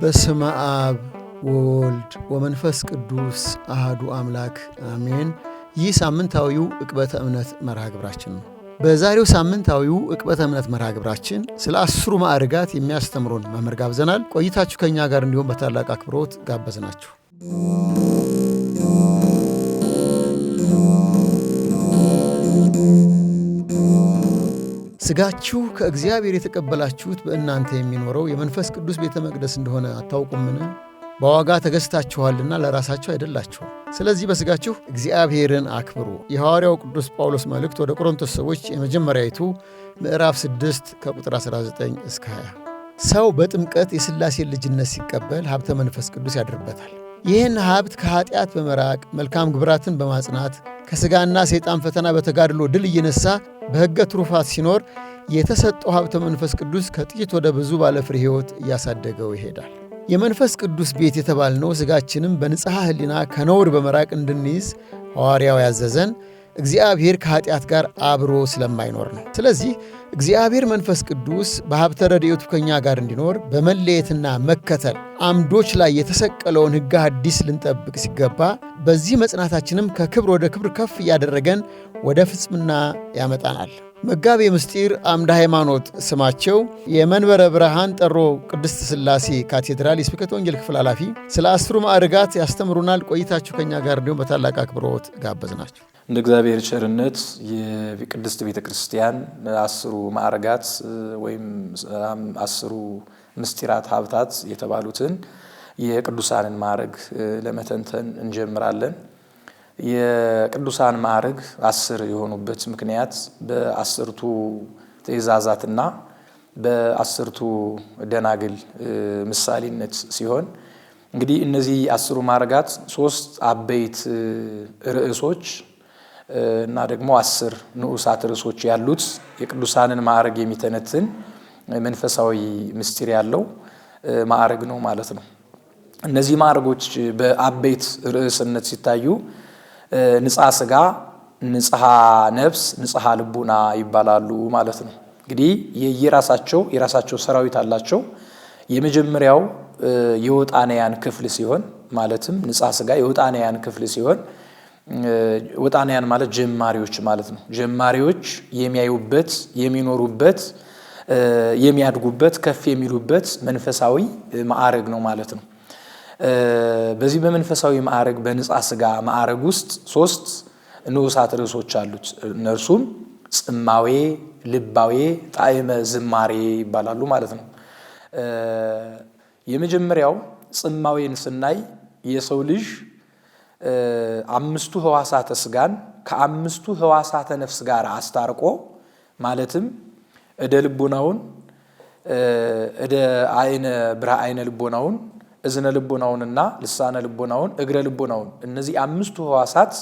በስመ አብ ወወልድ ወመንፈስ ቅዱስ አሃዱ አምላክ አሜን። ይህ ሳምንታዊው ዕቅበተ እምነት መርሃ ግብራችን ነው። በዛሬው ሳምንታዊው ዕቅበተ እምነት መርሃ ግብራችን ስለ 10 ማዕርጋት የሚያስተምሩን መምህር ጋብዘናል። ቆይታችሁ ከኛ ጋር እንዲሆን በታላቅ አክብሮት ጋበዝናችሁ። ሥጋችሁ ከእግዚአብሔር የተቀበላችሁት በእናንተ የሚኖረው የመንፈስ ቅዱስ ቤተ መቅደስ እንደሆነ አታውቁምን? በዋጋ ተገዝታችኋልና ለራሳችሁ አይደላችሁም። ስለዚህ በሥጋችሁ እግዚአብሔርን አክብሩ። የሐዋርያው ቅዱስ ጳውሎስ መልእክት ወደ ቆሮንቶስ ሰዎች የመጀመሪያይቱ ምዕራፍ 6 ከቁጥር 19 እስከ 20። ሰው በጥምቀት የሥላሴን ልጅነት ሲቀበል ሀብተ መንፈስ ቅዱስ ያድርበታል። ይህን ሀብት ከኀጢአት በመራቅ መልካም ግብራትን በማጽናት ከሥጋና ሰይጣን ፈተና በተጋድሎ ድል እየነሳ በሕገ ትሩፋት ሲኖር የተሰጠው ሀብተ መንፈስ ቅዱስ ከጥቂት ወደ ብዙ ባለፍሬ ሕይወት እያሳደገው ይሄዳል። የመንፈስ ቅዱስ ቤት የተባልነው ሥጋችንም በንጽሐ ሕሊና ከነውር በመራቅ እንድንይዝ ሐዋርያው ያዘዘን እግዚአብሔር ከኀጢአት ጋር አብሮ ስለማይኖር ነው። ስለዚህ እግዚአብሔር መንፈስ ቅዱስ በሀብተ ረድኤቱ ከእኛ ጋር እንዲኖር በመለየትና መከተል አምዶች ላይ የተሰቀለውን ሕገ ሐዲስ ልንጠብቅ ሲገባ፣ በዚህ መጽናታችንም ከክብር ወደ ክብር ከፍ እያደረገን ወደ ፍጽምና ያመጣናል። መጋቤ ምስጢር አምደ ሃይማኖት ስማቸው የመንበረ ብርሃን ጠሮ ቅድስት ሥላሴ ካቴድራል የስብከተ ወንጌል ክፍል ኃላፊ ስለ 10 ማዕርጋት ያስተምሩናል። ቆይታችሁ ከእኛ ጋር እንዲሁም በታላቅ አክብሮት ጋበዝናችሁ። እንደ እግዚአብሔር ቸርነት የቅድስት ቤተ ክርስቲያን 10 ማዕርጋት ወይም 10 ምስጢራት ሀብታት የተባሉትን የቅዱሳንን ማዕርግ ለመተንተን እንጀምራለን። የቅዱሳን ማዕርግ 10 የሆኑበት ምክንያት በ10ቱ ትእዛዛትና በ10ቱ ደናግል ምሳሌነት ሲሆን፣ እንግዲህ እነዚህ 10 ማዕርጋት 3 አበይት ርዕሶች እና ደግሞ 10 ንዑሳት ርዕሶች ያሉት የቅዱሳንን ማዕርግ የሚተነትን መንፈሳዊ ምስጢር ያለው ማዕርግ ነው ማለት ነው። እነዚህ ማዕርጎች በአበይት ርዕስነት ሲታዩ ንጽሐ ሥጋ፣ ንጽሐ ነፍስ፣ ንጽሐ ልቡና ይባላሉ ማለት ነው። እንግዲህ የራሳቸው ሰራዊት አላቸው። የመጀመሪያው የወጣንያን ክፍል ሲሆን ማለትም ንጽሐ ሥጋ የወጣንያን ክፍል ሲሆን፣ ወጣንያን ማለት ጀማሪዎች ማለት ነው። ጀማሪዎች የሚያዩበት፣ የሚኖሩበት፣ የሚያድጉበት፣ ከፍ የሚሉበት መንፈሳዊ ማዕርግ ነው ማለት ነው። በዚህ በመንፈሳዊ ማዕርግ በንጽሐ ሥጋ ማዕርግ ውስጥ 3 ንዑሳት ርዕሶች አሉት። እነርሱም ጽማዌ፣ ልባዌ፣ ጣዕመ ዝማሬ ይባላሉ ማለት ነው። የመጀመሪያው ጽማዌን ስናይ የሰው ልጅ 5 ሕዋሳተ ሥጋን ከ5 ሕዋሳተ ነፍስ ጋር አስታርቆ ማለትም እደ ልቦናውን፣ እደ አይነ ብርሃ አይነ ልቦናውን፣ እዝነ ልቦናውንና ልሳነ ልቦናውን፣ እግረ ልቦናውን እነዚህ 5ቱ ሕዋሳት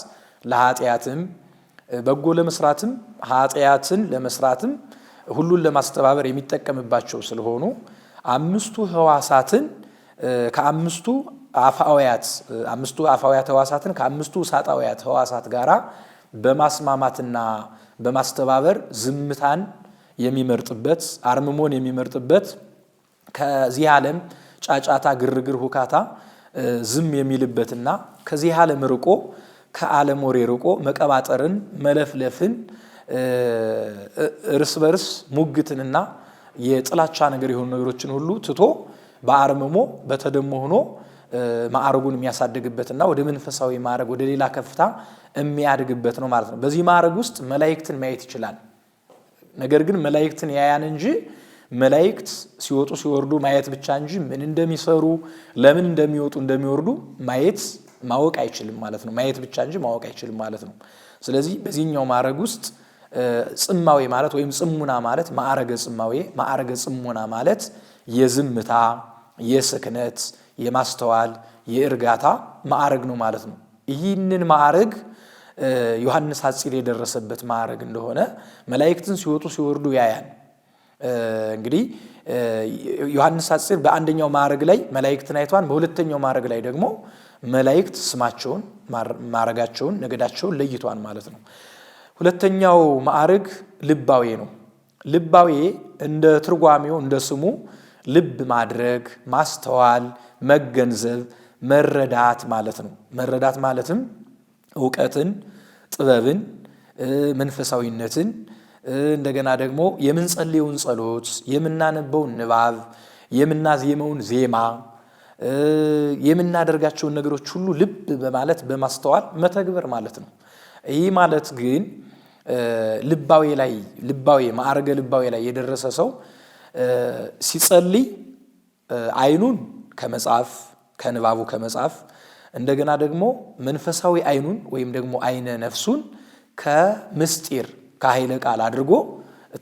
ለኃጢአትም በጎ ለመስራትም ኃጢአትን ለመስራትም ሁሉን ለማስተባበር የሚጠቀምባቸው ስለሆኑ 5ቱ ሕዋሳትን ከ5ቱ አፋውያት 5ቱ አፋውያት ሕዋሳትን ከ5ቱ ውሳጣውያት ሕዋሳት ጋራ በማስማማትና በማስተባበር ዝምታን የሚመርጥበት፣ አርምሞን የሚመርጥበት፣ ከዚህ ዓለም ጫጫታ፣ ግርግር፣ ሁካታ ዝም የሚልበትና ከዚህ ዓለም ርቆ ከዓለም ወሬ ርቆ መቀባጠርን፣ መለፍለፍን፣ እርስ በርስ ሙግትንና የጥላቻ ነገር የሆኑ ነገሮችን ሁሉ ትቶ በአርምሞ በተደሞ ሆኖ ማዕርጉን የሚያሳድግበትና ወደ መንፈሳዊ ማዕርግ ወደ ሌላ ከፍታ የሚያድግበት ነው ማለት ነው። በዚህ ማዕርግ ውስጥ መላእክትን ማየት ይችላል። ነገር ግን መላእክትን ያያን እንጂ መላእክት ሲወጡ ሲወርዱ ማየት ብቻ እንጂ ምን እንደሚሰሩ ለምን እንደሚወጡ እንደሚወርዱ ማወቅ አይችልም ማለት ነው። ማየት ብቻ እንጂ ማወቅ አይችልም ማለት ነው። ስለዚህ በዚህኛው ማዕረግ ውስጥ ጽማዌ ማለት ወይም ጽሙና ማለት ማዕረገ ጽማዌ፣ ማዕረገ ጽሙና ማለት የዝምታ፣ የስክነት፣ የማስተዋል፣ የእርጋታ ማዕረግ ነው ማለት ነው። ይህንን ማዕረግ ዮሐንስ ሐጺር የደረሰበት ማዕረግ እንደሆነ መላእክትን ሲወጡ ሲወርዱ ያያል። እንግዲህ ዮሐንስ ሐጺር በአንደኛው ማዕረግ ላይ መላእክትን አይቷን፣ በሁለተኛው ማዕረግ ላይ ደግሞ መላእክት ስማቸውን፣ ማዕረጋቸውን፣ ነገዳቸውን ለይቷን ማለት ነው። ሁለተኛው ማዕረግ ልባዌ ነው። ልባዌ እንደ ትርጓሜው እንደ ስሙ ልብ ማድረግ፣ ማስተዋል፣ መገንዘብ፣ መረዳት ማለት ነው። መረዳት ማለትም ዕውቀትን፣ ጥበብን፣ መንፈሳዊነትን እንደገና ደግሞ የምንጸልየውን ጸሎት፣ የምናነበውን ንባብ፣ የምናዜመውን ዜማ፣ የምናደርጋቸውን ነገሮች ሁሉ ልብ በማለት በማስተዋል መተግበር ማለት ነው። ይህ ማለት ግን ልባዊ ማዕረገ ልባዊ ላይ የደረሰ ሰው ሲጸልይ አይኑን ከመጻፍ ከንባቡ ከመጻፍ እንደገና ደግሞ መንፈሳዊ አይኑን ወይም ደግሞ አይነ ነፍሱን ከምስጢር ከኃይለ ቃል አድርጎ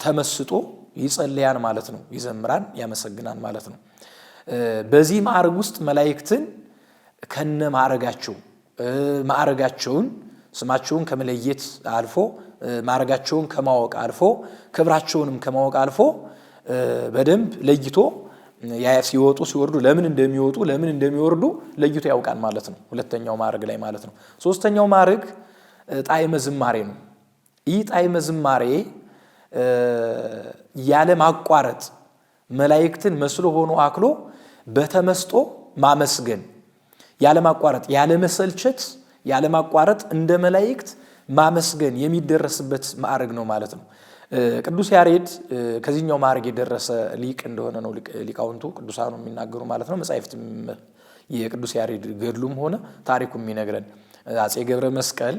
ተመስጦ ይጸልያን ማለት ነው። ይዘምራን፣ ያመሰግናን ማለት ነው። በዚህ ማዕረግ ውስጥ መላእክትን ከነ ማዕረጋቸውን ስማቸውን ከመለየት አልፎ ማዕረጋቸውን ከማወቅ አልፎ ክብራቸውንም ከማወቅ አልፎ በደንብ ለይቶ ሲወጡ ሲወርዱ ለምን እንደሚወጡ ለምን እንደሚወርዱ ለይቶ ያውቃል ማለት ነው። ሁለተኛው ማዕረግ ላይ ማለት ነው። ሶስተኛው ማዕረግ ጣዕመ ዝማሬ ነው። ይህ ጣዕመ ዝማሬ ያለ ማቋረጥ መላእክትን መስሎ ሆኖ አክሎ በተመስጦ ማመስገን፣ ያለ ማቋረጥ ያለ መሰልቸት ያለ ማቋረጥ እንደ መላእክት ማመስገን የሚደረስበት ማዕረግ ነው ማለት ነው። ቅዱስ ያሬድ ከዚህኛው ማዕረግ የደረሰ ሊቅ እንደሆነ ነው ሊቃውንቱ ቅዱሳኑ የሚናገሩ ማለት ነው። መጻሕፍትም የቅዱስ ያሬድ ገድሉም ሆነ ታሪኩ የሚነግረን አፄ ገብረ መስቀል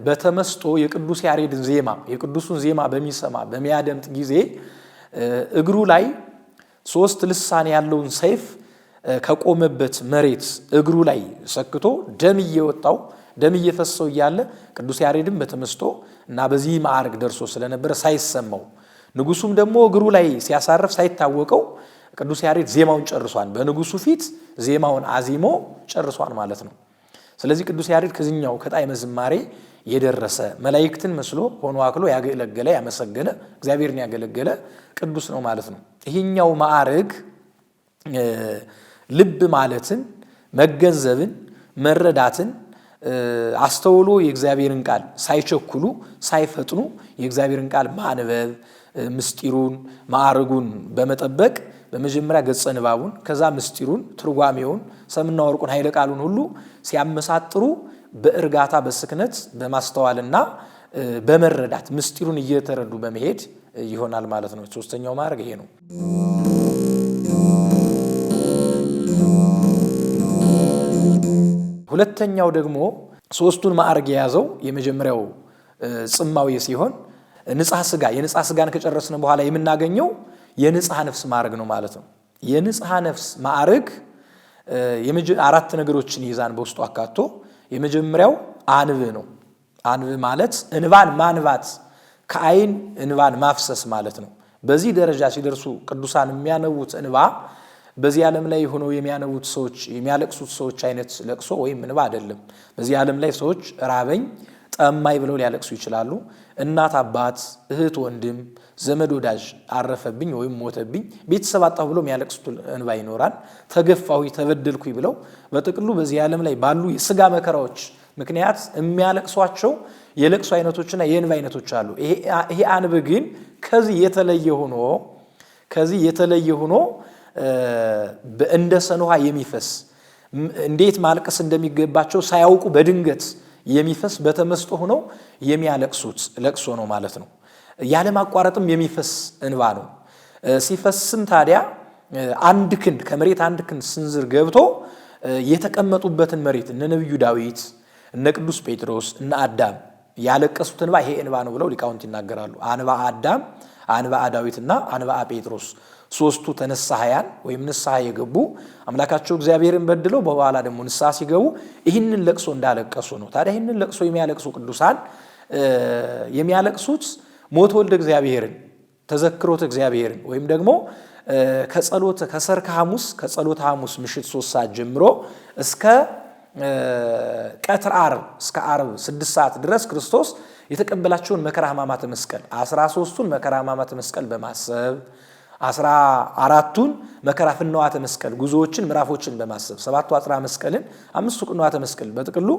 በተመስጦ የቅዱስ ያሬድን ዜማ የቅዱሱን ዜማ በሚሰማ በሚያደምጥ ጊዜ እግሩ ላይ 3 ልሳን ያለውን ሰይፍ ከቆመበት መሬት እግሩ ላይ ሰክቶ ደም እየፈሰው እያለ ቅዱስ ያሬድም በተመስጦ እና በዚህ ማዕረግ ደርሶ ስለነበረ ሳይሰማው ንጉሱም ደግሞ እግሩ ላይ ሲያሳርፍ ሳይታወቀው ቅዱስ ያሬድ ዜማውን ጨርሷል። በንጉሱ ፊት ዜማውን አዚሞ ጨርሷል ማለት ነው። ስለዚህ ቅዱስ ያሬድ ከዚህኛው ከጣዕመ ዝማሬ የደረሰ መላእክትን መስሎ ሆኖ አክሎ ያገለገለ ያመሰገነ እግዚአብሔርን ያገለገለ ቅዱስ ነው ማለት ነው። ይሄኛው ማዕረግ ልብ ማለትን፣ መገንዘብን፣ መረዳትን አስተውሎ የእግዚአብሔርን ቃል ሳይቸኩሉ ሳይፈጥኑ የእግዚአብሔርን ቃል ማንበብ ምስጢሩን ማዕረጉን በመጠበቅ በመጀመሪያ ገጸ ንባቡን ከዛ ምስጢሩን ትርጓሜውን ሰምና ወርቁን ኃይለ ቃሉን ሁሉ ሲያመሳጥሩ በእርጋታ በስክነት በማስተዋልና በመረዳት ምስጢሩን እየተረዱ በመሄድ ይሆናል ማለት ነው። ሶስተኛው ማዕረግ ይሄ ነው። ሁለተኛው ደግሞ ሶስቱን ማዕረግ የያዘው የመጀመሪያው ጽማዊ ሲሆን ንጽሐ ሥጋ የንጽሐ ሥጋን ከጨረስን በኋላ የምናገኘው የንጽሐ ነፍስ ማዕረግ ነው ማለት ነው። የንጽሐ ነፍስ ማዕረግ 4 ነገሮችን ይዛን በውስጡ አካቶ የመጀመሪያው አንብ ነው። አንብ ማለት እንባን ማንባት ከአይን እንባን ማፍሰስ ማለት ነው። በዚህ ደረጃ ሲደርሱ ቅዱሳን የሚያነቡት እንባ በዚህ ዓለም ላይ ሆነው የሚያነቡት ሰዎች የሚያለቅሱት ሰዎች አይነት ለቅሶ ወይም እንባ አይደለም። በዚህ ዓለም ላይ ሰዎች ራበኝ ጠማይ ብለው ሊያለቅሱ ይችላሉ። እናት አባት፣ እህት ወንድም፣ ዘመድ ወዳጅ አረፈብኝ ወይም ሞተብኝ ቤተሰብ አጣሁ ብለው የሚያለቅሱት እንባ ይኖራል። ተገፋሁኝ ተበደልኩኝ ብለው በጥቅሉ በዚህ ዓለም ላይ ባሉ የሥጋ መከራዎች ምክንያት የሚያለቅሷቸው የለቅሶ አይነቶችና የእንባ አይነቶች አሉ። ይሄ አንብ ግን ከዚህ የተለየ ሆኖ እንደ ሰን ውሃ የሚፈስ እንዴት ማልቀስ እንደሚገባቸው ሳያውቁ በድንገት የሚፈስ በተመስጦ ሆነው የሚያለቅሱት ለቅሶ ነው ማለት ነው። ያለ ማቋረጥም የሚፈስ እንባ ነው። ሲፈስም ታዲያ አንድ ክንድ ከመሬት አንድ ክንድ ስንዝር ገብቶ የተቀመጡበትን መሬት እነ ነብዩ ዳዊት እነ ቅዱስ ጴጥሮስ እነ አዳም ያለቀሱት እንባ ይሄ እንባ ነው ብለው ሊቃውንት ይናገራሉ። አንባ አዳም፣ አንባ ዳዊትና አንባ ጴጥሮስ ሶስቱ ተነሳያን ወይም ንስሐ የገቡ አምላካቸው እግዚአብሔርን በድለው በኋላ ደግሞ ንስሐ ሲገቡ ይህንን ለቅሶ እንዳለቀሱ ነው። ታዲያ ይህንን ለቅሶ የሚያለቅሱ ቅዱሳን የሚያለቅሱት ሞት ወልደ እግዚአብሔርን ተዘክሮት እግዚአብሔርን ወይም ደግሞ ከጸሎተ ሐሙስ ምሽት 3 ሰዓት ጀምሮ እስከ ቀትር ዓርብ እስከ ዓርብ 6 ሰዓት ድረስ ክርስቶስ የተቀበላቸውን መከራ ሕማማተ መስቀል 13ቱን መከራ ሕማማተ መስቀል በማሰብ 14ቱን መከራ ፍኖዋተ መስቀል ጉዞዎችን ምዕራፎችን በማሰብ 7ቱ አጽራ መስቀልን 5ቱ ቅንዋተ መስቀል በጥቅሉ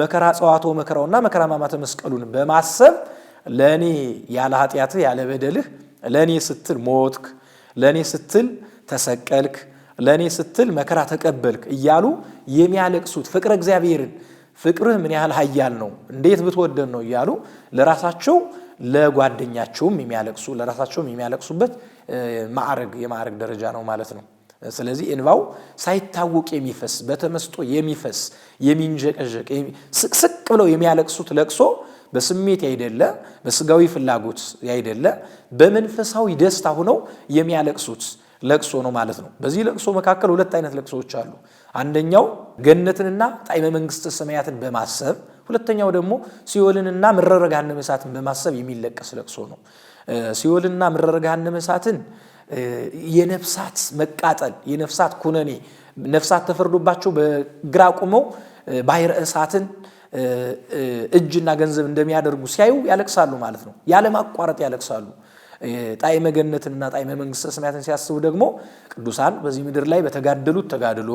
መከራ ጸዋቶ መከራውና መከራ ሕማማተ መስቀሉን በማሰብ ለኔ ያለ ኃጢአትህ ያለ በደልህ ለኔ ስትል ሞትክ ለኔ ስትል ተሰቀልክ፣ ለእኔ ስትል መከራ ተቀበልክ እያሉ የሚያለቅሱት ፍቅረ እግዚአብሔርን ፍቅርህ ምን ያህል ኃያል ነው እንዴት ብትወደን ነው እያሉ ለራሳቸው ለጓደኛቸውም የሚያለቅሱ ለራሳቸውም የሚያለቅሱበት የማዕረግ ደረጃ ነው ማለት ነው። ስለዚህ እንባው ሳይታወቅ የሚፈስ በተመስጦ የሚፈስ የሚንጀቀጀቅ ስቅስቅ ብለው የሚያለቅሱት ለቅሶ በስሜት ያይደለ በስጋዊ ፍላጎት ያይደለ በመንፈሳዊ ደስታ ሆነው የሚያለቅሱት ለቅሶ ነው ማለት ነው። በዚህ ለቅሶ መካከል ሁለት አይነት ለቅሶዎች አሉ። አንደኛው ገነትንና ጣዕመ መንግሥተ ሰማያትን በማሰብ ሁለተኛው ደግሞ ሲኦልንና ምረረ ገሃነመ እሳትን በማሰብ የሚለቀስ ለቅሶ ነው። ሲኦልና ምረረ ገሃነመ እሳትን የነፍሳት መቃጠል የነፍሳት ኩነኔ ነፍሳት ተፈርዶባቸው በግራ ቆመው ባሕረ እሳትን እጅና ገንዘብ እንደሚያደርጉ ሲያዩ ያለቅሳሉ ማለት ነው። ያለ ማቋረጥ ያለቅሳሉ። ጣዕመ ገነትንና ጣዕመ መንግሥተ ሰማያትን ሲያስቡ ደግሞ ቅዱሳን በዚህ ምድር ላይ በተጋደሉት ተጋድሎ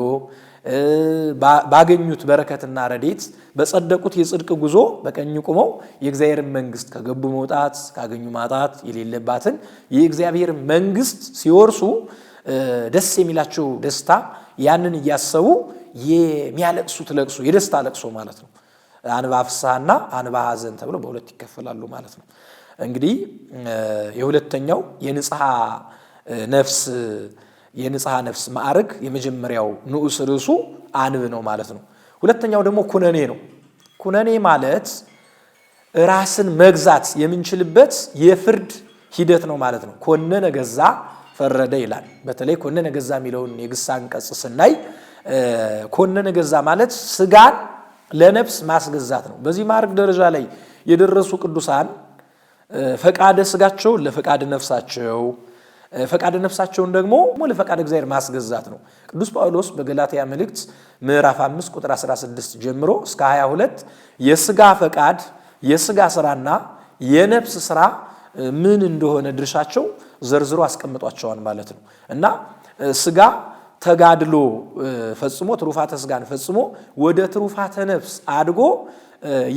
ባገኙት በረከትና ረድኤት በጸደቁት የጽድቅ ጉዞ በቀኝ ቆመው የእግዚአብሔርን መንግሥት ከገቡ መውጣት ካገኙ ማጣት የሌለባትን የእግዚአብሔር መንግሥት ሲወርሱ ደስ የሚላቸው ደስታ ያንን እያሰቡ የሚያለቅሱት ለቅሶ የደስታ ለቅሶ ማለት ነው። አንባ ፍስሐና አንባ ሐዘን ተብሎ በሁለት ይከፈላሉ ማለት ነው። እንግዲህ የሁለተኛው የንጽሐ ነፍስ ማዕረግ የመጀመሪያው ንዑስ ርዕሱ አንብ ነው ማለት ነው። ሁለተኛው ደግሞ ኩነኔ ነው። ኩነኔ ማለት ራስን መግዛት የምንችልበት የፍርድ ሂደት ነው ማለት ነው። ኮነነ ገዛ ፈረደ ይላል። በተለይ ኮነነ ገዛ የሚለውን የግስ አንቀጽ ስናይ ኮነነ ገዛ ማለት ስጋን ለነፍስ ማስገዛት ነው። በዚህ ማዕረግ ደረጃ ላይ የደረሱ ቅዱሳን ፈቃደ ስጋቸውን ለፈቃደ ነፍሳቸው ፈቃደ ነፍሳቸውን ደግሞ ለፈቃደ እግዚአብሔር ማስገዛት ነው። ቅዱስ ጳውሎስ በገላትያ መልእክት ምዕራፍ 5 ቁጥር 16 ጀምሮ እስከ 22 የስጋ ፈቃድ የስጋ ስራና የነፍስ ስራ ምን እንደሆነ ድርሻቸው ዘርዝሮ አስቀምጧቸዋል ማለት ነው። እና ስጋ ተጋድሎ ፈጽሞ ትሩፋተ ስጋን ፈጽሞ ወደ ትሩፋተ ነፍስ አድጎ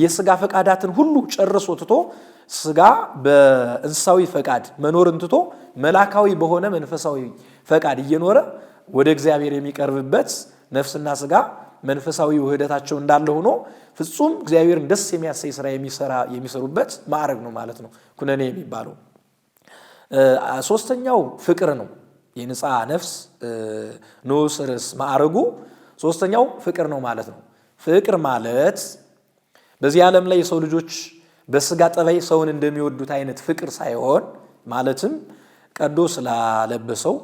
የስጋ ፈቃዳትን ሁሉ ጨርሶ ትቶ ስጋ በእንስሳዊ ፈቃድ መኖርን ትቶ መላካዊ በሆነ መንፈሳዊ ፈቃድ እየኖረ ወደ እግዚአብሔር የሚቀርብበት ነፍስና ስጋ መንፈሳዊ ውህደታቸው እንዳለ ሆኖ ፍጹም እግዚአብሔርን ደስ የሚያሰኝ ስራ የሚሰሩበት ማዕረግ ነው ማለት ነው ኩነኔ የሚባለው። ሶስተኛው ፍቅር ነው። የንጽሐ ነፍስ ንዑስ ርዕስ ማዕረጉ ሶስተኛው ፍቅር ነው ማለት ነው። ፍቅር ማለት በዚህ ዓለም ላይ የሰው ልጆች በስጋ ጠባይ ሰውን እንደሚወዱት አይነት ፍቅር ሳይሆን ማለትም ቀዶ ስላለበሰው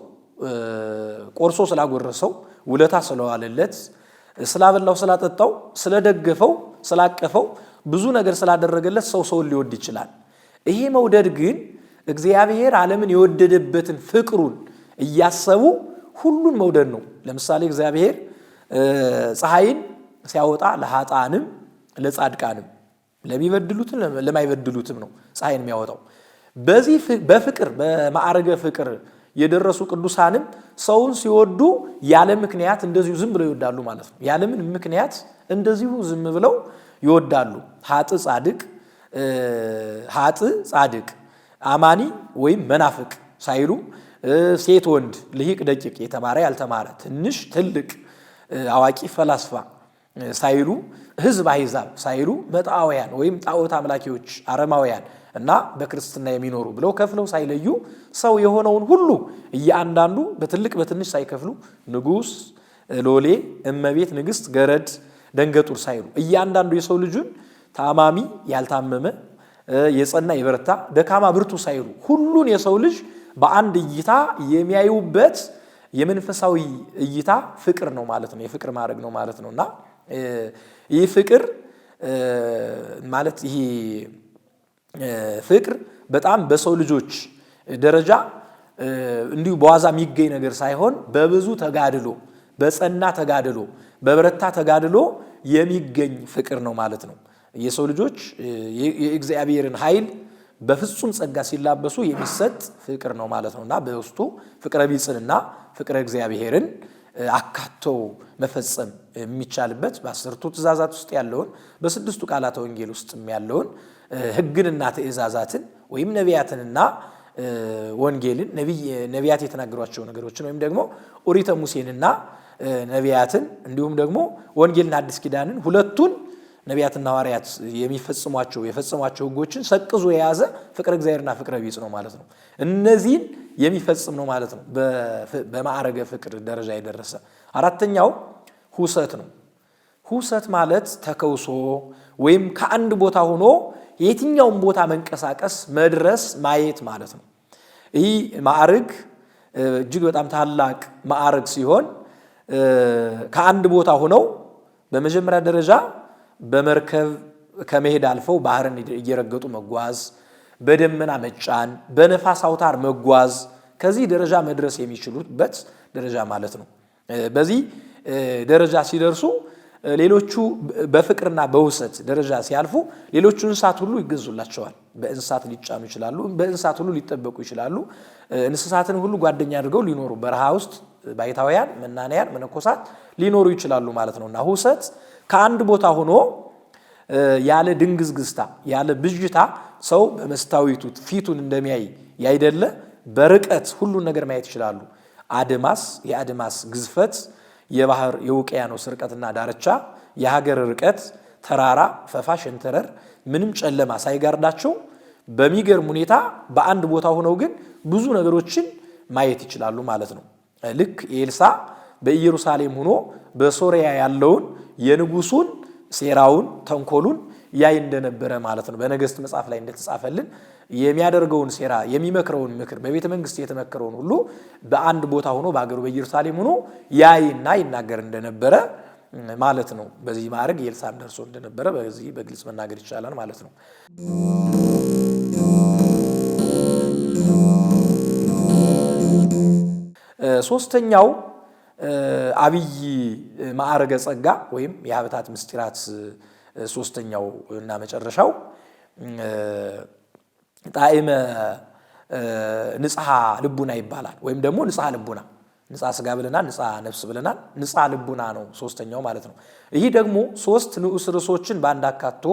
ቆርሶ ስላጎረሰው ውለታ ስለዋለለት ስላበላው ስላጠጣው ስለደገፈው ስላቀፈው ብዙ ነገር ስላደረገለት ሰውን ሊወድ ይችላል። ይሄ መውደድ ግን እግዚአብሔር ዓለምን የወደደበትን ፍቅሩን እያሰቡ ሁሉን መውደድ ነው። ለምሳሌ እግዚአብሔር ፀሐይን ሲያወጣ ለኃጥአንም ለጻድቃንም ለሚበድሉትም ለማይበድሉትም ነው ፀሐይን የሚያወጣው። በዚህ በፍቅር በማዕረገ ፍቅር የደረሱ ቅዱሳንም ሰውን ሲወዱ ያለ ምክንያት እንደዚሁ ዝም ብለው ይወዳሉ ማለት ነው። ያለ ምን ምክንያት እንደዚሁ ዝም ብለው ይወዳሉ። ኃጥእ ጻድቅ አማኒ ወይም መናፍቅ ሳይሉ ሴት ወንድ ልሂቅ ደቂቅ የተማረ ያልተማረ ትንሽ ትልቅ አዋቂ ፈላስፋ ሳይሉ ሕዝብ አሕዛብ ሳይሉ መጣውያን ወይም ጣዖት አምላኪዎች አረማውያን እና በክርስትና የሚኖሩ ብለው ከፍለው ሳይለዩ ሰው የሆነውን ሁሉ እያንዳንዱ በትልቅ በትንሽ ሳይከፍሉ ንጉሥ፣ ሎሌ፣ እመቤት፣ ንግሥት፣ ገረድ፣ ደንገጡር ሳይሉ እያንዳንዱ የሰው ልጁን ታማሚ ያልታመመ የጸና የበረታ ደካማ ብርቱ ሳይሉ ሁሉን የሰው ልጅ በአንድ እይታ የሚያዩበት የመንፈሳዊ እይታ ፍቅር ነው ማለት ነው። የፍቅር ማዕረግ ነው ማለት ነውና ይህ ፍቅር ማለት ይሄ ፍቅር በጣም በሰው ልጆች ደረጃ እንዲሁ በዋዛ የሚገኝ ነገር ሳይሆን በብዙ ተጋድሎ በጸና ተጋድሎ በበረታ ተጋድሎ የሚገኝ ፍቅር ነው ማለት ነው። የሰው ልጆች የእግዚአብሔርን ኃይል በፍጹም ጸጋ ሲላበሱ የሚሰጥ ፍቅር ነው ማለት ነውና በውስጡ ፍቅረ ቢጽንና ፍቅረ እግዚአብሔርን አካቶ መፈጸም የሚቻልበት በአስርቱ ትእዛዛት ውስጥ ያለውን በስድስቱ ቃላተ ወንጌል ውስጥ ያለውን ሕግንና ትእዛዛትን ወይም ነቢያትንና ወንጌልን ነቢያት የተናገሯቸው ነገሮችን ወይም ደግሞ ኦሪተ ሙሴንና ነቢያትን እንዲሁም ደግሞ ወንጌልና አዲስ ኪዳንን ሁለቱን ነቢያትና ሐዋርያት የፈጸሟቸው ሕጎችን ሰቅዞ የያዘ ፍቅረ እግዚአብሔርና ፍቅረ ቢጽ ነው ማለት ነው። እነዚህን የሚፈጽም ነው ማለት ነው። በማዕረገ ፍቅር ደረጃ የደረሰ አራተኛው ሁሰት ነው። ሁሰት ማለት ተከውሶ ወይም ከአንድ ቦታ ሆኖ የትኛውም ቦታ መንቀሳቀስ፣ መድረስ፣ ማየት ማለት ነው። ይህ ማዕረግ እጅግ በጣም ታላቅ ማዕረግ ሲሆን ከአንድ ቦታ ሆነው በመጀመሪያ ደረጃ በመርከብ ከመሄድ አልፈው ባህርን እየረገጡ መጓዝ፣ በደመና መጫን፣ በነፋስ አውታር መጓዝ፣ ከዚህ ደረጃ መድረስ የሚችሉበት ደረጃ ማለት ነው። በዚህ ደረጃ ሲደርሱ ሌሎቹ በፍቅርና በውሰት ደረጃ ሲያልፉ ሌሎቹ እንስሳት ሁሉ ይገዙላቸዋል። በእንስሳት ሊጫኑ ይችላሉ፣ በእንስሳት ሁሉ ሊጠበቁ ይችላሉ። እንስሳትን ሁሉ ጓደኛ አድርገው ሊኖሩ በረሃ ውስጥ ባይታውያን፣ መናንያን፣ መነኮሳት ሊኖሩ ይችላሉ ማለት ነውና ሁሰት ከአንድ ቦታ ሆኖ ያለ ድንግዝግዝታ ያለ ብዥታ ሰው በመስታወቱ ፊቱን እንደሚያይ ያይደለ በርቀት ሁሉን ነገር ማየት ይችላሉ። የአድማስ ግዝፈት፣ የባህር የውቅያኖስ ርቀትና ዳርቻ፣ የሀገር ርቀት፣ ተራራ፣ ፈፋ፣ ሸንተረር ምንም ጨለማ ሳይጋርዳቸው በሚገርም ሁኔታ በአንድ ቦታ ሆነው ግን ብዙ ነገሮችን ማየት ይችላሉ ማለት ነው። ልክ ኤልሳ በኢየሩሳሌም ሆኖ በሶሪያ ያለውን የንጉሱን ሴራውን ተንኮሉን ያይ እንደነበረ ማለት ነው። በነገሥት መጽሐፍ ላይ እንደተጻፈልን የሚያደርገውን ሴራ የሚመክረውን ምክር በቤተ መንግስት የተመከረውን ሁሉ በአንድ ቦታ ሆኖ በአገሩ በኢየሩሳሌም ሆኖ ያይና ይናገር እንደነበረ ማለት ነው። በዚህ ማዕረግ ኤልሳዕ ደርሶ እንደነበረ በዚህ በግልጽ መናገር ይቻላል ማለት ነው። ሶስተኛው አብይ ማዕረገ ጸጋ ወይም የሀብታት ምስጢራት ሶስተኛው እና መጨረሻው ጣዕመ ንጽሐ ልቡና ይባላል። ወይም ደግሞ ንጽሐ ልቡና፣ ንጽሐ ስጋ ብለናል፣ ንጽሐ ነፍስ ብለናል። ንጽሐ ልቡና ነው ሶስተኛው ማለት ነው። ይህ ደግሞ ሶስት ንዑስ ርዕሶችን በአንድ አካቶ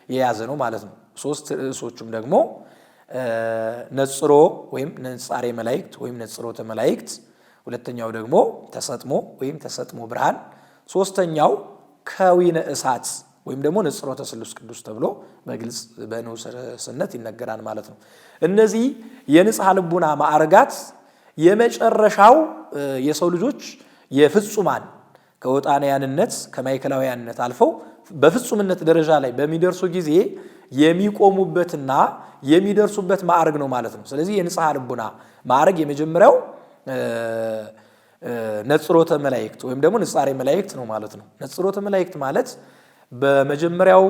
የያዘ ነው ማለት ነው። ሶስት ርዕሶቹም ደግሞ ነጽሮ ወይም ነጻሬ መላእክት ወይም ነጽሮተ መላእክት፣ ሁለተኛው ደግሞ ተሰጥሞ ወይም ተሰጥሞ ብርሃን፣ ሶስተኛው ከዊነ እሳት ወይም ደግሞ ነጽሮተ ስሉስ ቅዱስ ተብሎ በግልጽ በንዑስ ርዕስነት ይነገራል ማለት ነው። እነዚህ የንጽሐ ልቡና ማዕረጋት የመጨረሻው የሰው ልጆች የፍጹማን ከወጣንያንነት ከማይከላውያንነት አልፈው በፍጹምነት ደረጃ ላይ በሚደርሱ ጊዜ የሚቆሙበትና የሚደርሱበት ማዕረግ ነው ማለት ነው። ስለዚህ የንጽሐ ልቡና ማዕረግ የመጀመሪያው ነጽሮተ መላእክት ወይም ደግሞ ንጻሬ መላእክት ነው ማለት ነው። ነጽሮተ መላእክት ማለት በመጀመሪያው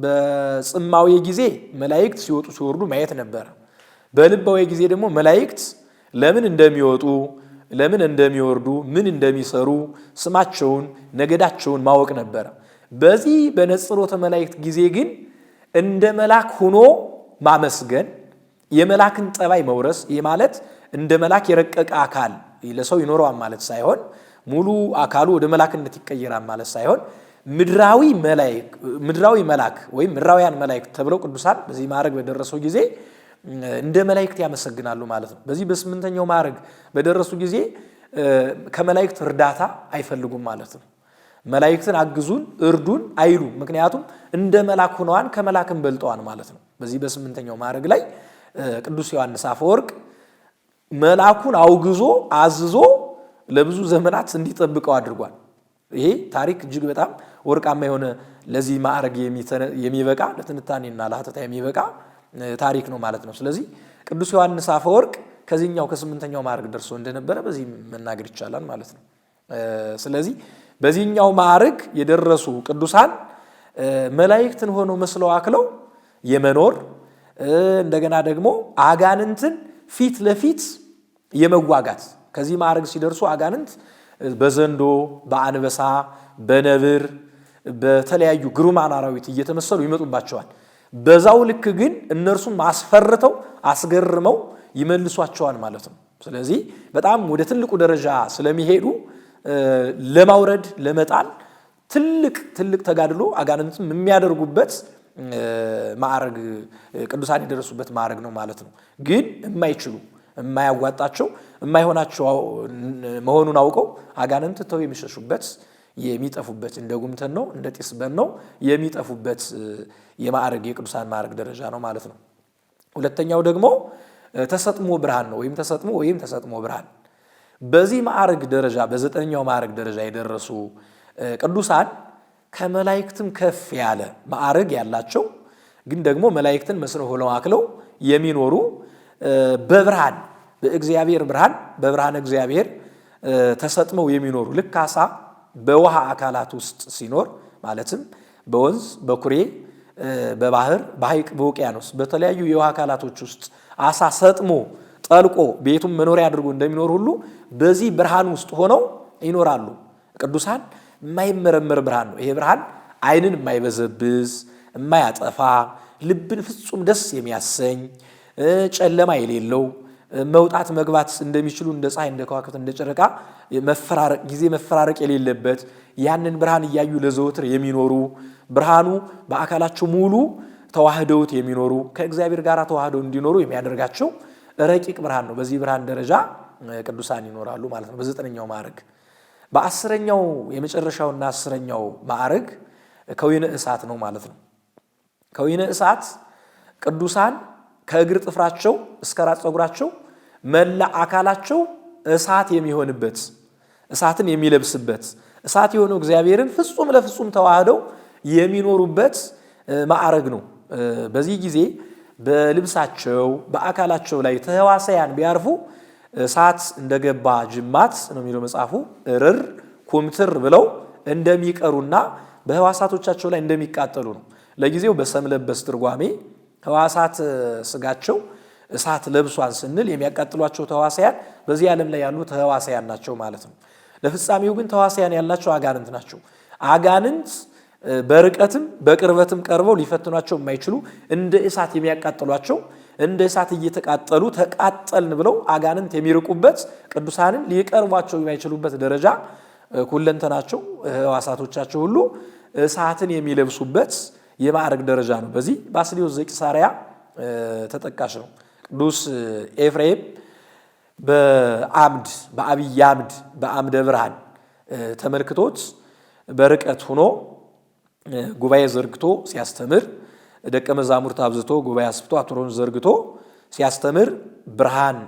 በጽማዊ ጊዜ መላእክት ሲወጡ ሲወርዱ ማየት ነበር። በልባዊ ጊዜ ደግሞ መላእክት ለምን እንደሚወጡ ለምን እንደሚወርዱ ምን እንደሚሰሩ ስማቸውን ነገዳቸውን ማወቅ ነበር። በዚህ በነጽሮተ መላእክት ጊዜ ግን እንደ መልአክ ሆኖ ማመስገን የመላክን ጠባይ መውረስ፣ ይህ ማለት እንደ መልአክ የረቀቀ አካል ለሰው ይኖረዋል ማለት ሳይሆን ሙሉ አካሉ ወደ መልአክነት ይቀየራል ማለት ሳይሆን ምድራዊ መልአክ ወይም ምድራውያን መላእክት ተብለው ቅዱሳን በዚህ ማዕረግ በደረሰው ጊዜ እንደ መላእክት ያመሰግናሉ ማለት ነው። በዚህ በስምንተኛው ማዕረግ በደረሱ ጊዜ ከመላእክት እርዳታ አይፈልጉም ማለት ነው። መላእክትን አግዙን እርዱን አይሉ፣ ምክንያቱም እንደ መልአክ ሆነዋን ከመላእክም በልጠዋን ማለት ነው። በዚህ በስምንተኛው ማዕረግ ላይ ቅዱስ ዮሐንስ አፈወርቅ መልአኩን አውግዞ አዝዞ ለብዙ ዘመናት እንዲጠብቀው አድርጓል። ይሄ ታሪክ እጅግ በጣም ወርቃማ የሆነ ለዚህ ማዕረግ የሚበቃ ለትንታኔና ለሐተታ የሚበቃ ታሪክ ነው ማለት ነው። ስለዚህ ቅዱስ ዮሐንስ አፈወርቅ ከዚህኛው ከስምንተኛው ማዕረግ ደርሶ እንደነበረ በዚህ መናገር ይቻላል ማለት ነው። ስለዚህ በዚህኛው ማዕረግ የደረሱ ቅዱሳን መላእክትን ሆነው መስለው አክለው የመኖር እንደገና ደግሞ አጋንንትን ፊት ለፊት የመዋጋት ከዚህ ማዕረግ ሲደርሱ አጋንንት በዘንዶ በአንበሳ በነብር በተለያዩ ግሩማን አራዊት እየተመሰሉ ይመጡባቸዋል። በዛው ልክ ግን እነርሱን ማስፈርተው አስገርመው ይመልሷቸዋል ማለት ነው። ስለዚህ በጣም ወደ ትልቁ ደረጃ ስለሚሄዱ ለማውረድ ለመጣል ትልቅ ተጋድሎ አጋንንትም የሚያደርጉበት ማዕረግ ቅዱሳን የደረሱበት ማዕረግ ነው ማለት ነው። ግን የማይችሉ የማያዋጣቸው የማይሆናቸው መሆኑን አውቀው አጋንንት ተው የሚሸሹበት የሚጠፉበት እንደ ጉምተን ነው እንደ ጢስ በን ነው የሚጠፉበት የማዕረግ የቅዱሳን ማዕረግ ደረጃ ነው ማለት ነው። ሁለተኛው ደግሞ ተሰጥሞ ብርሃን ነው ወይም ተሰጥሞ ብርሃን። በዚህ ማዕረግ ደረጃ በዘጠነኛው ማዕረግ ደረጃ የደረሱ ቅዱሳን ከመላእክትም ከፍ ያለ ማዕረግ ያላቸው ግን ደግሞ መላእክትን መስለው ሆነው አክለው የሚኖሩ በብርሃን በእግዚአብሔር ብርሃን በብርሃን እግዚአብሔር ተሰጥመው የሚኖሩ ልክ አሳ በውሃ አካላት ውስጥ ሲኖር ማለትም በወንዝ በኩሬ በባህር በሐይቅ በውቅያኖስ በተለያዩ የውሃ አካላቶች ውስጥ አሳ ሰጥሞ ጠልቆ ቤቱም መኖሪያ አድርጎ እንደሚኖር ሁሉ በዚህ ብርሃን ውስጥ ሆነው ይኖራሉ ቅዱሳን። የማይመረመር ብርሃን ነው ይሄ ብርሃን። ዓይንን የማይበዘብዝ የማያጠፋ ልብን ፍጹም ደስ የሚያሰኝ ጨለማ የሌለው መውጣት መግባት እንደሚችሉ እንደ ፀሐይ እንደ ከዋክብት እንደ ጨረቃ መፈራረቅ ጊዜ መፈራረቅ የሌለበት ያንን ብርሃን እያዩ ለዘወትር የሚኖሩ ብርሃኑ በአካላቸው ሙሉ ተዋህደውት የሚኖሩ ከእግዚአብሔር ጋር ተዋህደው እንዲኖሩ የሚያደርጋቸው ረቂቅ ብርሃን ነው። በዚህ ብርሃን ደረጃ ቅዱሳን ይኖራሉ ማለት ነው። በዘጠነኛው ማዕረግ በአስረኛው የመጨረሻውና አስረኛው ማዕረግ ከወይነ እሳት ነው ማለት ነው። ከወይነ እሳት ቅዱሳን ከእግር ጥፍራቸው እስከ ራስ ፀጉራቸው መላ አካላቸው እሳት የሚሆንበት እሳትን የሚለብስበት እሳት የሆነው እግዚአብሔርን ፍጹም ለፍጹም ተዋህደው የሚኖሩበት ማዕረግ ነው። በዚህ ጊዜ በልብሳቸው በአካላቸው ላይ ተህዋሳያን ቢያርፉ እሳት እንደገባ ጅማት ነው የሚለው መጽሐፉ እርር ኩምትር ብለው እንደሚቀሩና በህዋሳቶቻቸው ላይ እንደሚቃጠሉ ነው። ለጊዜው በሰም ለበስ ትርጓሜ ህዋሳት ስጋቸው እሳት ለብሷን ስንል የሚያቃጥሏቸው ተዋሳያን በዚህ ዓለም ላይ ያሉ ተዋሳያን ናቸው ማለት ነው። ለፍጻሜው ግን ተዋሳያን ያላቸው አጋንንት ናቸው። አጋንንት በርቀትም በቅርበትም ቀርበው ሊፈትኗቸው የማይችሉ እንደ እሳት የሚያቃጥሏቸው እንደ እሳት እየተቃጠሉ ተቃጠልን ብለው አጋንንት የሚርቁበት ቅዱሳንን ሊቀርቧቸው የማይችሉበት ደረጃ ሁለንተናቸው ህዋሳቶቻቸው ሁሉ እሳትን የሚለብሱበት የማዕረግ ደረጃ ነው። በዚህ ባስልዮስ ዘቂሳርያ ተጠቃሽ ነው። ቅዱስ ኤፍሬም በአምድ በአብይ አምድ በአምደ ብርሃን ተመልክቶት በርቀት ሆኖ ጉባኤ ዘርግቶ ሲያስተምር ደቀ መዛሙርት አብዝቶ ጉባኤ አስፍቶ አትሮን ዘርግቶ ሲያስተምር ብርሃን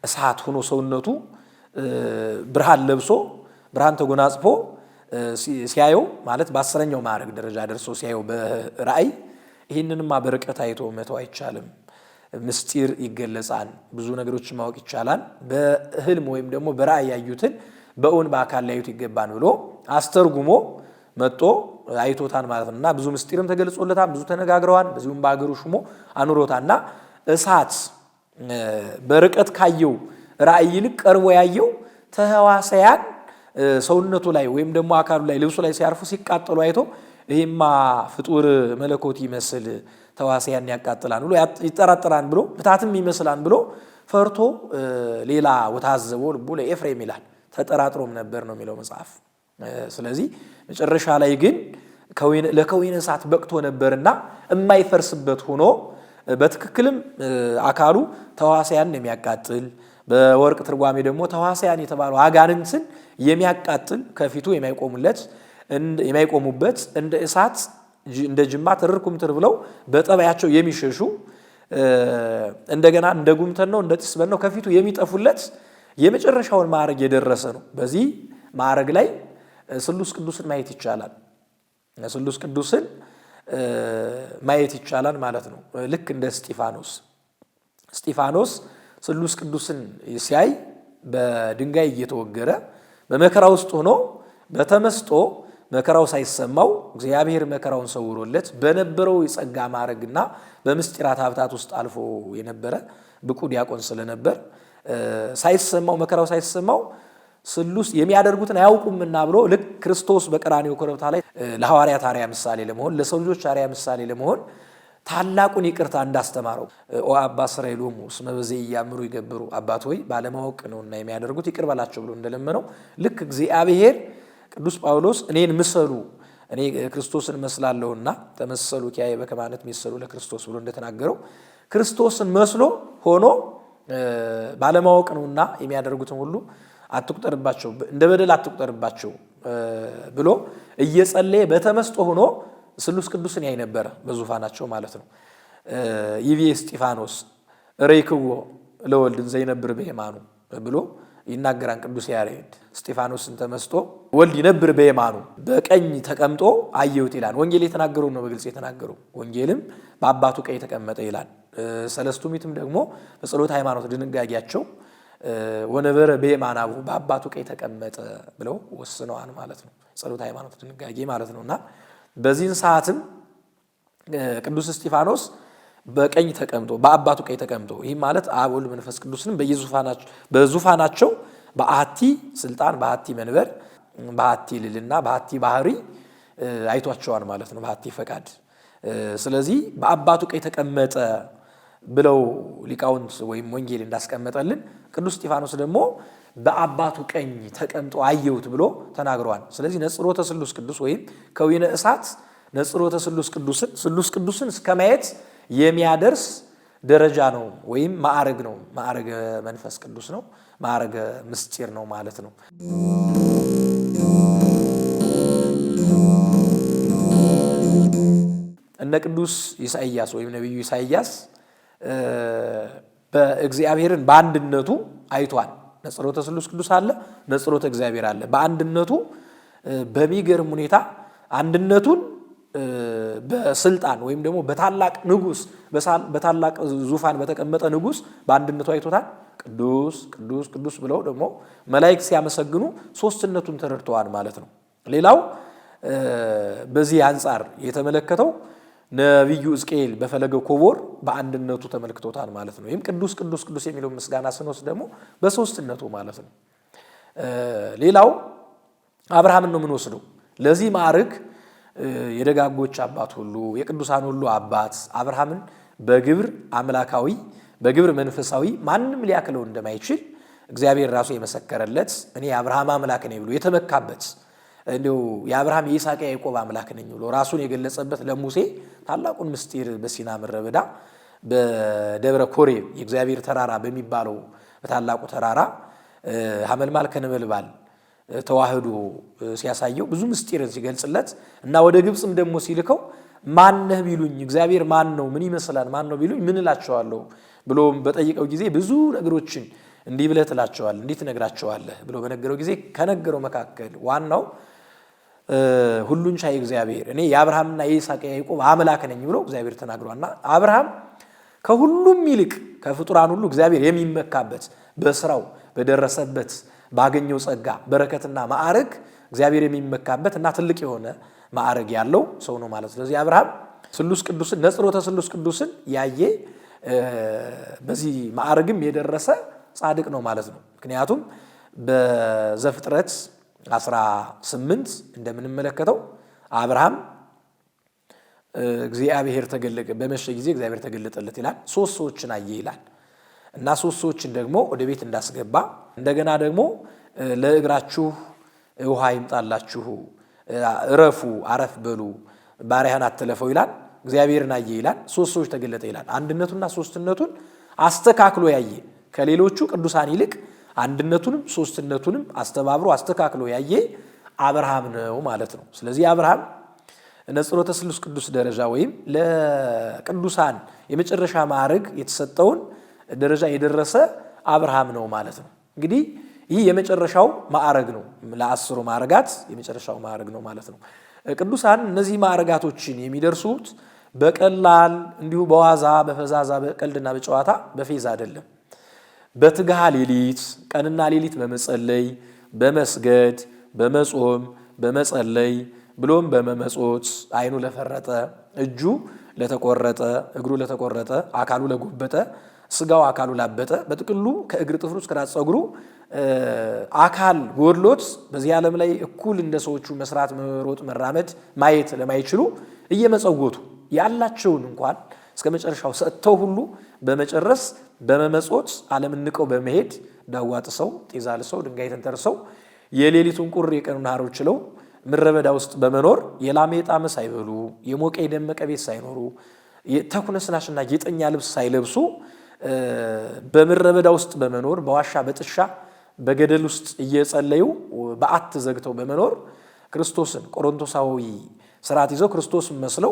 እሳት ሆኖ ሰውነቱ ብርሃን ለብሶ ብርሃን ተጎናጽፎ ሲያየው ማለት በአስረኛው ማዕረግ ደረጃ ደርሶ ሲያየው በራእይ ይህንንማ በርቀት አይቶ መተው አይቻልም፣ ምስጢር ይገለጻል፣ ብዙ ነገሮችን ማወቅ ይቻላል፣ በህልም ወይም ደግሞ በራእይ ያዩትን በእውን በአካል ላዩት ይገባን ብሎ አስተርጉሞ መጥቶ አይቶታን ማለት ነውና ብዙ ምስጢርም ተገልጾለታል፣ ብዙ ተነጋግረዋል። በዚሁም በአገሩ ሹሞ አኑሮታልና እሳት በርቀት ካየው ራእይ ይልቅ ቀርቦ ያየው ተህዋሳያን ሰውነቱ ላይ ወይም ደግሞ አካሉ ላይ ልብሱ ላይ ሲያርፉ ሲቃጠሉ አይቶ ይሄማ ፍጡር መለኮት ይመስል ተዋሳያን ያቃጥላል ብሎ ይጠራጠራን ብሎ ምታትም ይመስላን ብሎ ፈርቶ ሌላ ወታዘቦ ልቡ ለኤፍሬም ይላል ተጠራጥሮም ነበር ነው የሚለው መጽሐፍ። ስለዚህ መጨረሻ ላይ ግን ለከወይነ እሳት በቅቶ ነበርና የማይፈርስበት ሆኖ በትክክልም አካሉ ተዋሳያን የሚያቃጥል በወርቅ ትርጓሜ ደግሞ ተዋሳያን የተባሉ አጋንንትን የሚያቃጥል ከፊቱ የማይቆሙበት እንደ እሳት እንደ ጅማት እርር ኩምትር ብለው በጠባያቸው የሚሸሹ እንደገና እንደ ጉምተን ነው እንደ ጢስ በን ነው ከፊቱ የሚጠፉለት የመጨረሻውን ማዕረግ የደረሰ ነው። በዚህ ማዕረግ ላይ ስሉስ ቅዱስን ማየት ይቻላል። ስሉስ ቅዱስን ማየት ይቻላል ማለት ነው። ልክ እንደ እስጢፋኖስ ስሉስ ቅዱስን ሲያይ በድንጋይ እየተወገረ በመከራ ውስጥ ሆኖ በተመስጦ መከራው ሳይሰማው እግዚአብሔር መከራውን ሰውሮለት በነበረው የጸጋ ማዕረግና በምስጢራት ሀብታት ውስጥ አልፎ የነበረ ብቁ ዲያቆን ስለነበር ሳይሰማው መከራው ሳይሰማው ስሉስ የሚያደርጉትን አያውቁምና ብሎ ልክ ክርስቶስ በቀራንዮ ኮረብታ ላይ ለሐዋርያት አርአያ ምሳሌ ለመሆን ለሰው ልጆች አርአያ ምሳሌ ለመሆን ታላቁን ይቅርታ እንዳስተማረው ኦ አባ እስራኤሎሙ እስመ በዘይ ያምሩ ይገብሩ አባት ሆይ ባለማወቅ ነውና የሚያደርጉት ይቅር በላቸው ብሎ እንደለመነው ልክ እግዚአብሔር ቅዱስ ጳውሎስ እኔን ምሰሉ እኔ ክርስቶስን መስላለሁና ተመሰሉ ኪያየ በከመ አነ እትሜሰሉ ለክርስቶስ ብሎ እንደተናገረው ክርስቶስን መስሎ ሆኖ ባለማወቅ ነውና የሚያደርጉትን ሁሉ አትቁጠርባቸው፣ እንደ በደል አትቁጠርባቸው ብሎ እየጸለየ በተመስጦ ሆኖ ስሉስ ቅዱስን ያይ ነበረ በዙፋናቸው ማለት ነው። ይቤ እስጢፋኖስ ረይክዎ ለወልድ ዘይነብር በየማኑ ብሎ ይናገራን ቅዱስ ያሬድ። እስጢፋኖስን ተመስጦ ወልድ ይነብር በየማኑ በቀኝ ተቀምጦ አየሁት ይላል። ወንጌል የተናገረው ነው በግልጽ የተናገረው። ወንጌልም በአባቱ ቀኝ ተቀመጠ ይላል። ሰለስቱ ምዕትም ደግሞ በጸሎተ ሃይማኖት ድንጋጌያቸው ወነበረ በየማነ አቡሁ በአባቱ ቀኝ ተቀመጠ ብለው ወስነዋል ማለት ነው። ጸሎተ ሃይማኖት ድንጋጌ ማለት ነውና በዚህን ሰዓትም ቅዱስ እስጢፋኖስ በቀኝ ተቀምጦ በአባቱ ቀኝ ተቀምጦ ይህ ማለት አብ ወልድ መንፈስ ቅዱስንም በዙፋናቸው በአሐቲ ስልጣን በአሐቲ መንበር በአሐቲ ልልና በአሐቲ ባህሪ አይቷቸዋል ማለት ነው፣ በአሐቲ ፈቃድ። ስለዚህ በአባቱ ቀኝ ተቀመጠ ብለው ሊቃውንት ወይም ወንጌል እንዳስቀመጠልን ቅዱስ እስጢፋኖስ ደግሞ በአባቱ ቀኝ ተቀምጦ አየሁት ብሎ ተናግሯል። ስለዚህ ነጽሮተ ስሉስ ቅዱስ ወይም ከዊነ እሳት ነጽሮተ ስሉስ ቅዱስን እስከ ማየት የሚያደርስ ደረጃ ነው ወይም ማዕረግ ነው። ማዕረገ መንፈስ ቅዱስ ነው፣ ማዕረገ ምስጢር ነው ማለት ነው። እነ ቅዱስ ኢሳይያስ ወይም ነቢዩ ኢሳይያስ በእግዚአብሔርን በአንድነቱ አይቷል። ነጽሮተ ስሉስ ቅዱስ አለ፣ ነጽሮተ እግዚአብሔር አለ። በአንድነቱ በሚገርም ሁኔታ አንድነቱን በስልጣን ወይም ደግሞ በታላቅ ንጉስ በታላቅ ዙፋን በተቀመጠ ንጉስ በአንድነቱ አይቶታል። ቅዱስ ቅዱስ ቅዱስ ብለው ደግሞ መላእክት ሲያመሰግኑ ሶስትነቱን ተረድተዋል ማለት ነው። ሌላው በዚህ አንጻር የተመለከተው ነቢዩ ሕዝቅኤል በፈለገ ኮቦር በአንድነቱ ተመልክቶታል ማለት ነው። ይህም ቅዱስ ቅዱስ ቅዱስ የሚለው ምስጋና ስንወስድ ደግሞ በሶስትነቱ ማለት ነው። ሌላው አብርሃምን ነው የምንወስደው። ለዚህ ማዕረግ የደጋጎች አባት ሁሉ የቅዱሳን ሁሉ አባት አብርሃምን በግብር አምላካዊ በግብር መንፈሳዊ ማንም ሊያክለው እንደማይችል እግዚአብሔር ራሱ የመሰከረለት እኔ የአብርሃም አምላክ ነኝ ብሎ የተመካበት እንደው የአብርሃም የይስሐቅ የያዕቆብ አምላክ ነኝ ብሎ ራሱን የገለጸበት ለሙሴ ታላቁን ምስጢር በሲና ምድረ በዳ በደብረ ኮሬብ የእግዚአብሔር ተራራ በሚባለው በታላቁ ተራራ ሐመልማል ከነበልባል ተዋህዶ ሲያሳየው ብዙ ምስጢርን ሲገልጽለት እና ወደ ግብጽም ደግሞ ሲልከው ማነህ ቢሉኝ እግዚአብሔር ማን ነው ምን ይመስላል ማን ነው ቢሉኝ ምን እላቸዋለሁ ብሎ በጠይቀው ጊዜ ብዙ ነገሮችን እንዲህ ብለህ ትላቸዋለህ እንዲህ ትነግራቸዋለህ ብሎ በነገረው ጊዜ ከነገረው መካከል ዋናው ሁሉን ቻይ እግዚአብሔር እኔ የአብርሃምና የይስሐቅ የያዕቆብ አምላክ ነኝ ብሎ እግዚአብሔር ተናግሯልና አብርሃም ከሁሉም ይልቅ ከፍጡራን ሁሉ እግዚአብሔር የሚመካበት በስራው በደረሰበት ባገኘው ጸጋ በረከትና ማዕረግ እግዚአብሔር የሚመካበት እና ትልቅ የሆነ ማዕረግ ያለው ሰው ነው ማለት ነው። ስለዚህ አብርሃም ስሉስ ቅዱስን ነጽሮተ ስሉስ ቅዱስን ያየ በዚህ ማዕረግም የደረሰ ጻድቅ ነው ማለት ነው። ምክንያቱም በዘፍጥረት 18 እንደምንመለከተው አብርሃም እግዚአብሔር ተገለጠ በመሸ ጊዜ እግዚአብሔር ተገለጠለት ይላል። ሶስት ሰዎችን አየ ይላል እና ሶስት ሰዎችን ደግሞ ወደ ቤት እንዳስገባ እንደገና ደግሞ ለእግራችሁ ውሃ ይምጣላችሁ እረፉ አረፍ በሉ ባሪያህን አትለፈው ይላል። እግዚአብሔርን አየ ይላል። ሶስት ሰዎች ተገለጠ ይላል። አንድነቱና ሶስትነቱን አስተካክሎ ያየ ከሌሎቹ ቅዱሳን ይልቅ አንድነቱንም ሶስትነቱንም አስተባብሮ አስተካክሎ ያየ አብርሃም ነው ማለት ነው። ስለዚህ አብርሃም ነጽሮተ ስሉስ ቅዱስ ደረጃ ወይም ለቅዱሳን የመጨረሻ ማዕረግ የተሰጠውን ደረጃ የደረሰ አብርሃም ነው ማለት ነው። እንግዲህ ይህ የመጨረሻው ማዕረግ ነው። ለአስሩ ማዕረጋት የመጨረሻው ማዕረግ ነው ማለት ነው። ቅዱሳን እነዚህ ማዕረጋቶችን የሚደርሱት በቀላል እንዲሁ በዋዛ በፈዛዛ በቀልድና በጨዋታ በፌዝ አይደለም። በትጋሃ ሌሊት ቀንና ሌሊት በመጸለይ በመስገድ በመጾም በመጸለይ ብሎም በመመጾት አይኑ ለፈረጠ እጁ ለተቆረጠ እግሩ ለተቆረጠ አካሉ ለጎበጠ ስጋው አካሉ ላበጠ በጥቅሉ ከእግር ጥፍሩ እስከ ራስ ፀጉሩ አካል ጎድሎት በዚህ ዓለም ላይ እኩል እንደ ሰዎቹ መስራት መሮጥ መራመድ ማየት ለማይችሉ እየመጸወቱ ያላቸውን እንኳን እስከ መጨረሻው ሰጥተው ሁሉ በመጨረስ በመመጾት ዓለምን ንቀው በመሄድ ዳዋ ጥሰው ጤዛ ልሰው ድንጋይ ተንተርሰው የሌሊቱን ቁር የቀኑን ሐሩር ችለው ምረበዳ ውስጥ በመኖር የላመ ጣመ ሳይበሉ የሞቀ የደመቀ ቤት ሳይኖሩ ተኩነስናሽና ጌጠኛ ልብስ ሳይለብሱ በምረበዳ ውስጥ በመኖር በዋሻ በጥሻ በገደል ውስጥ እየጸለዩ በዓት ዘግተው በመኖር ክርስቶስን ቆሮንቶሳዊ ስርዓት ይዘው ክርስቶስን መስለው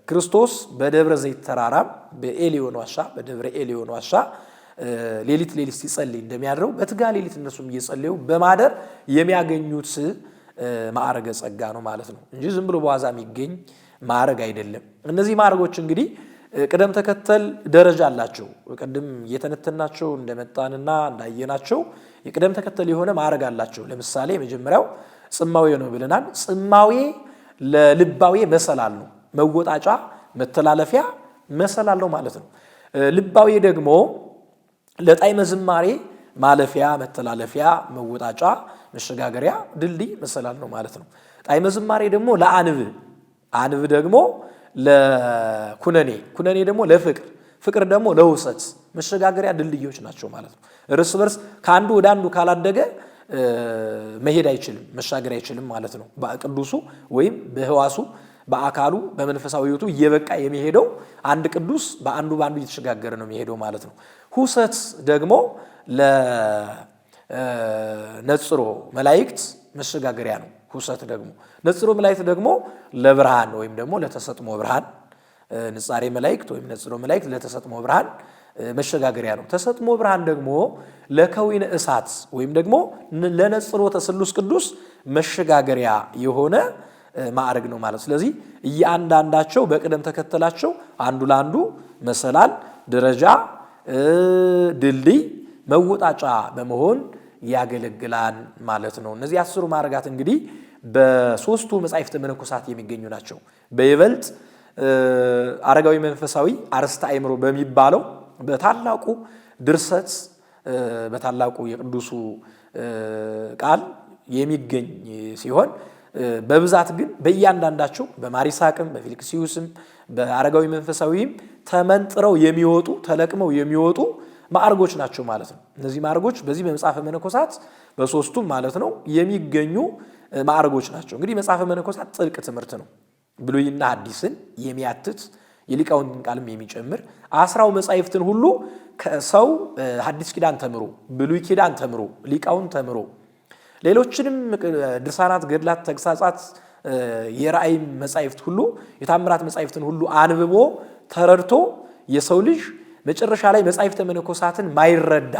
ክርስቶስ በደብረ ዘይት ተራራም በኤሊዮን ዋሻ በደብረ ኤሊዮን ዋሻ ሌሊት ሲጸልይ እንደሚያድረው በትጋ ሌሊት እነሱም እየጸለዩ በማደር የሚያገኙት ማዕረገ ጸጋ ነው ማለት ነው እንጂ ዝም ብሎ በዋዛ የሚገኝ ማዕረግ አይደለም። እነዚህ ማዕረጎች እንግዲህ ቅደም ተከተል ደረጃ አላቸው። ቅድም እየተነተናቸው እንደመጣንና እንዳየናቸው የቅደም ተከተል የሆነ ማዕረግ አላቸው። ለምሳሌ መጀመሪያው ጽማዌ ነው ብለናል። ጽማዌ ለልባዌ መሰላል ነው፣ መወጣጫ መተላለፊያ መሰላል ነው ማለት ነው። ልባዌ ደግሞ ለጣዕመ ዝማሬ ማለፊያ መተላለፊያ መወጣጫ መሸጋገሪያ ድልድይ መሰላል ነው ማለት ነው። ጣዕመ ዝማሬ ደግሞ ለአንብ አንብ ደግሞ ለኩነኔ ኩነኔ ደግሞ ለፍቅር ፍቅር ደግሞ ለውሰት መሸጋገሪያ ድልድዮች ናቸው ማለት ነው። እርስ በርስ ከአንዱ ወደ አንዱ ካላደገ መሄድ አይችልም መሻገር አይችልም ማለት ነው። በቅዱሱ ወይም በህዋሱ በአካሉ በመንፈሳዊ ሕይወቱ እየበቃ የሚሄደው አንድ ቅዱስ በአንዱ እየተሸጋገረ ነው የሚሄደው ማለት ነው። ሁሰት ደግሞ ለነጽሮ መላእክት መሸጋገሪያ ነው። ሁሰት ደግሞ ነጽሮ መላእክት ደግሞ ለብርሃን ወይም ደግሞ ለተሰጥሞ ብርሃን ንጻሬ መላእክት ወይም ነጽሮ መላእክት ለተሰጥሞ ብርሃን መሸጋገሪያ ነው። ተሰጥሞ ብርሃን ደግሞ ለከዊነ እሳት ወይም ደግሞ ለነጽሮተ ስሉስ ቅዱስ መሸጋገሪያ የሆነ ማዕረግ ነው ማለት። ስለዚህ እያንዳንዳቸው በቅደም ተከተላቸው አንዱ ለአንዱ መሰላል፣ ደረጃ፣ ድልድይ፣ መወጣጫ በመሆን ያገለግላል ማለት ነው። እነዚህ 10 ማዕረጋት እንግዲህ በሶስቱ መጻሕፍተ መነኮሳት የሚገኙ ናቸው። በይበልጥ አረጋዊ መንፈሳዊ አርእስተ አእምሮ በሚባለው በታላቁ ድርሰት በታላቁ የቅዱሱ ቃል የሚገኝ ሲሆን በብዛት ግን በእያንዳንዳቸው በማሪሳቅም በፊልክስዩስም በአረጋዊ መንፈሳዊም ተመንጥረው የሚወጡ ተለቅመው የሚወጡ ማዕረጎች ናቸው ማለት ነው። እነዚህ ማዕረጎች በዚህ በመጽሐፈ መነኮሳት በሶስቱም ማለት ነው የሚገኙ ማዕረጎች ናቸው። እንግዲህ መጽሐፈ መነኮሳት ጥልቅ ትምህርት ነው። ብሉይና ሐዲስን የሚያትት የሊቃውንትን ቃልም የሚጨምር 10 መጻሕፍትን ሁሉ ከሰው ሐዲስ ኪዳን ተምሮ ብሉይ ኪዳን ተምሮ ሊቃውን ተምሮ ሌሎችንም ድርሳናት፣ ገድላት፣ ተግሳጻት፣ የራእይ መጻሕፍት ሁሉ የታምራት መጻሕፍትን ሁሉ አንብቦ ተረድቶ የሰው ልጅ መጨረሻ ላይ መጻሕፍተ መነኮሳትን ማይረዳ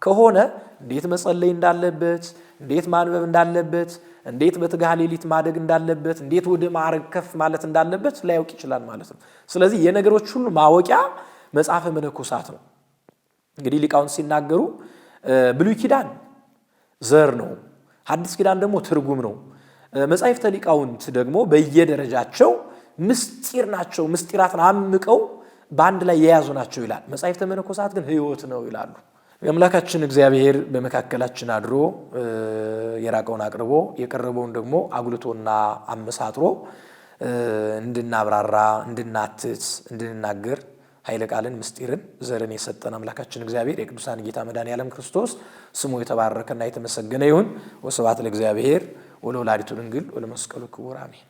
ከሆነ እንዴት መጸለይ እንዳለበት፣ እንዴት ማንበብ እንዳለበት፣ እንዴት በትጋሃ ሌሊት ማደግ እንዳለበት፣ እንዴት ወደ ማዕረግ ከፍ ማለት እንዳለበት ላያውቅ ይችላል ማለት ነው። ስለዚህ የነገሮች ሁሉ ማወቂያ መጽሐፈ መነኮሳት ነው። እንግዲህ ሊቃውንት ሲናገሩ ብሉይ ኪዳን ዘር ነው፣ ሐዲስ ኪዳን ደግሞ ትርጉም ነው። መጻሕፍተ ሊቃውንት ደግሞ በየደረጃቸው ምስጢር ናቸው፣ ምስጢራትን አምቀው በአንድ ላይ የያዙ ናቸው ይላል። መጻሕፍተ መነኮሳት ግን ሕይወት ነው ይላሉ። የአምላካችን እግዚአብሔር በመካከላችን አድሮ የራቀውን አቅርቦ የቀረበውን ደግሞ አጉልቶና አመሳጥሮ እንድናብራራ እንድናትት እንድንናገር ኃይለ ቃልን ምስጢርን ዘርን የሰጠን አምላካችን እግዚአብሔር የቅዱሳን ጌታ መድኃኔዓለም ክርስቶስ ስሙ የተባረከና የተመሰገነ ይሁን። ወስብሐት ለእግዚአብሔር ወለወላዲቱ ድንግል ወለመስቀሉ ክቡር አሜን።